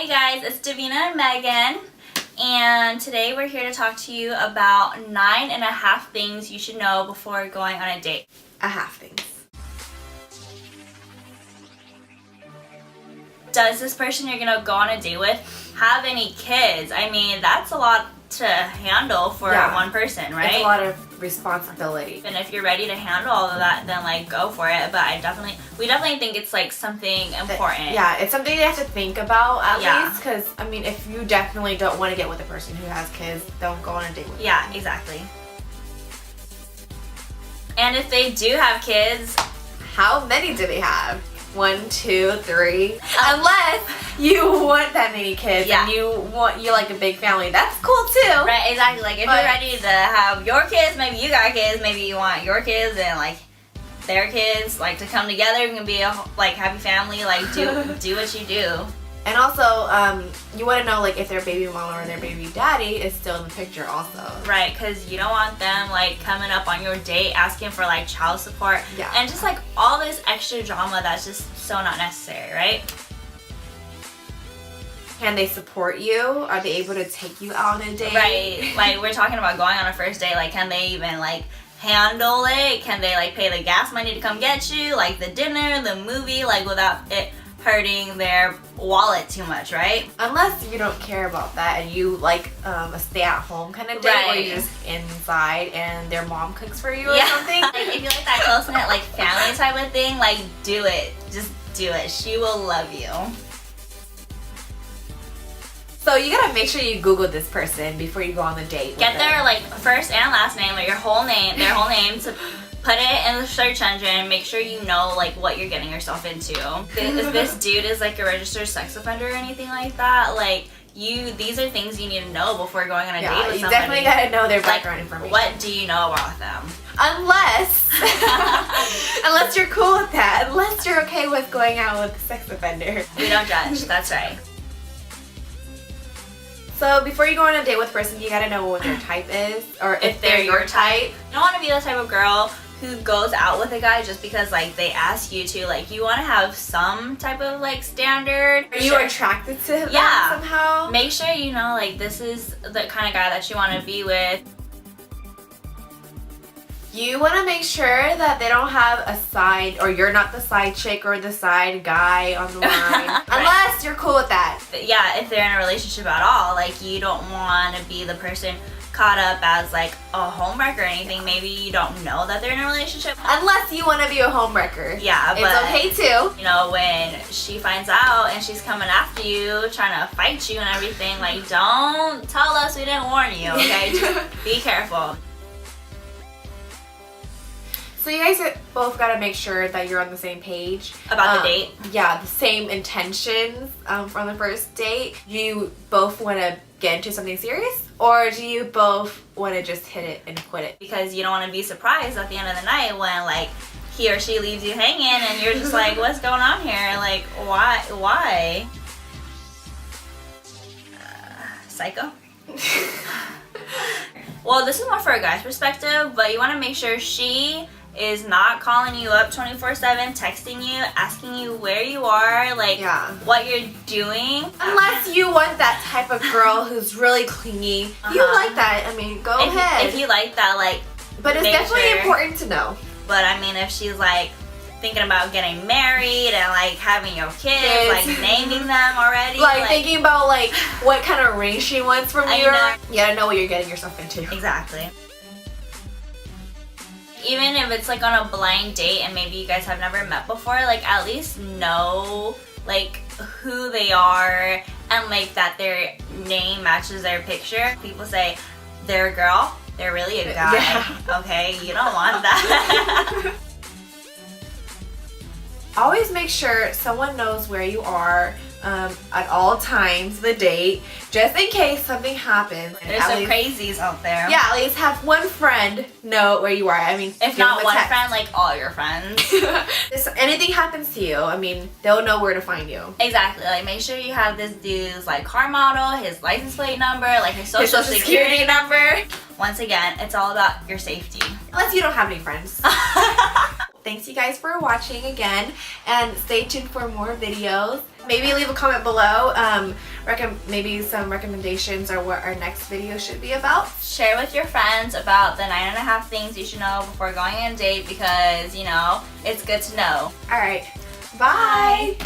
Hey guys, it's Davina and Megan, and today we're here to talk to you about 9.5 things you should know before going on a date. A half things. Does this person you're gonna go on a date with have any kids? I mean, that's a lot to handle for one person, right? It's a lot of responsibility. And if you're ready to handle all of that, then like go for it. But we definitely think it's like something important. Yeah, it's something you have to think about at least, because I mean, if you definitely don't want to get with a person who has kids, don't go on a date with them. Yeah, exactly. And if they do have kids, how many do they have? 1, 2, 3. Unless you want that many kids and you like a big family, that's cool too. Right, exactly. Like if you're ready to have your kids, maybe you got kids, maybe you want your kids and like their kids like to come together and be a like happy family. Like do what you do. And also, you want to know like if their baby mama or their baby daddy is still in the picture also. Right, because you don't want them like coming up on your date asking for like child support. Yeah. And just like all this extra drama that's just so not necessary, right? Can they support you? Are they able to take you out on a date? Right, like we're talking about going on a first date, like can they even like handle it? Can they like pay the gas money to come get you? Like the dinner, the movie, like without it hurting their wallet too much, right? Unless you don't care about that and you like a stay-at-home kind of date where you're just inside and their mom cooks for you or something. Like if you like that close-knit like family type of thing, like do it. Just do it. She will love you. So you gotta make sure you Google this person before you go on the date. Get their like first and last name, like their whole name to put it in the search engine and make sure you know like what you're getting yourself into. If this dude is like a registered sex offender or anything like that, like these are things you need to know before going on a date with somebody. You definitely gotta know their background information. What do you know about them? Unless you're cool with that. Unless you're okay with going out with a sex offender. We don't judge, that's right. So before you go on a date with a person, you gotta know what their type is, or if they're your type. You don't want to be the type of girl who goes out with a guy just because like they ask you to. Like you want to have some type of like standard. Are you attracted to him somehow? Make sure you know like this is the kind of guy that you want to be with. You want to make sure that they don't have a side, or you're not the side chick or the side guy on the line. Right. Unless you're cool with that. Yeah, if they're in a relationship at all, like you don't want to be the person caught up as like a homewrecker or anything. Maybe you don't know that they're in a relationship. Unless you want to be a homewrecker. Yeah, but it's okay too. You know, when she finds out and she's coming after you, trying to fight you and everything, like don't tell us we didn't warn you, okay? Just be careful. So you guys both got to make sure that you're on the same page. About the date? Yeah, the same intentions from the first date. Do you both want to get into something serious? Or do you both want to just hit it and quit it? Because you don't want to be surprised at the end of the night when like he or she leaves you hanging and you're just like, what's going on here? Like, why? Psycho? Well, this is more for a guy's perspective, but you want to make sure she is not calling you up 24/7, texting you, asking you where you are, like what you're doing. Unless you want that type of girl who's really clingy. You like that, I mean, go ahead. If you like that, like, but it's definitely important to know. But I mean, if she's like thinking about getting married and like having your kids, like naming them already, like thinking about like what kind of ring she wants from you. You gotta know what you're getting yourself into. Exactly. Even if it's like on a blind date and maybe you guys have never met before, like at least know like who they are and like that their name matches their picture. People say they're a girl, they're really a guy. Yeah. Okay, you don't want that. Always make sure someone knows where you are at all times of the date, just in case something happens. There's some crazies out there. Yeah, at least have one friend know where you are. I mean, if not one friend, like all your friends. If anything happens to you, I mean, they'll know where to find you. Exactly. Like make sure you have this dude's like car model, his license plate number, like his social security number. Once again, it's all about your safety. Unless you don't have any friends. Thanks you guys for watching again, and stay tuned for more videos. Maybe leave a comment below. Maybe some recommendations or what our next video should be about. Share with your friends about the 9.5 things you should know before going on a date because, you know, it's good to know. Alright, bye!